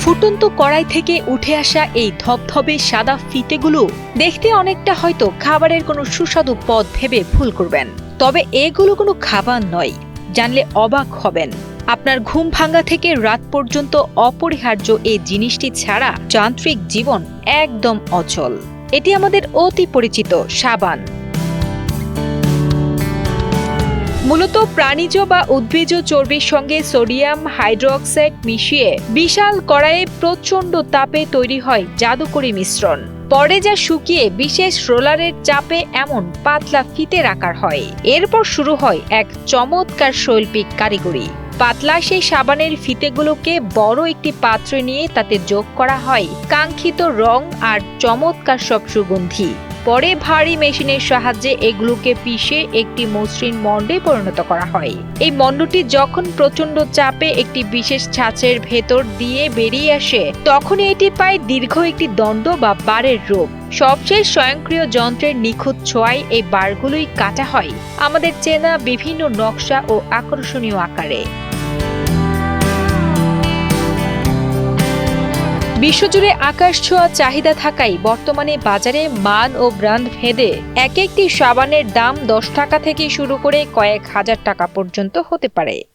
ফুটন্ত কড়াই থেকে উঠে আসা এই ধবধবে সাদা ফিতেগুলো দেখতে অনেকটা হয়তো খাবারের কোনো সুস্বাদু পদ ভেবে ভুল করবেন। তবে এগুলো কোনো খাবার নয়, জানলে অবাক হবেন। আপনার ঘুম ভাঙা থেকে রাত পর্যন্ত অপরিহার্য এই জিনিসটি ছাড়া যান্ত্রিক জীবন একদম অচল। এটি আমাদের অতি পরিচিত সাবান। মূলত প্রাণীজ বা উদ্ভিজ চর্বির সঙ্গে সোডিয়াম হাইড্রোক্সাইড মিশিয়ে বিশাল কড়াইয়ে প্রচণ্ড তাপে তৈরি হয় জাদুকরী মিশ্রণ। পরে যা শুকিয়ে বিশেষ রোলারের চাপে এমন পাতলা ফিতের আকার হয়। এরপর শুরু হয় এক চমৎকার শৈল্পিক কারিগরি। পাতলা সেই সাবানের ফিতেগুলোকে বড় একটি পাত্রে নিয়ে তাতে যোগ করা হয় কাঙ্ক্ষিত রং আর চমৎকার সব সুগন্ধি। পরে ভারী মেশিনের সাহায্যে এগুলোকে পিষে একটি মসৃণ মণ্ডে পরিণত করা হয়। এই মণ্ডটি যখন প্রচণ্ড চাপে একটি বিশেষ ছাঁচের ভেতর দিয়ে বেরিয়ে আসে, তখনই এটি পায় দীর্ঘ একটি দণ্ড বা বারের রূপ। সবশেষ স্বয়ংক্রিয় যন্ত্রের নিখুঁত ছোঁয়ায় এই বারগুলোই কাটা হয় আমাদের চেনা বিভিন্ন নকশা ও আকর্ষণীয় আকারে। বিশ্বজুড়ে আকাশ ছোঁয়া চাহিদা থাকায় বর্তমানে বাজারে মান ও ব্র্যান্ড ভেদে এক একটি সাবানের দাম 10 টাকা থেকে শুরু করে কয়েক হাজার টাকা পর্যন্ত হতে পারে।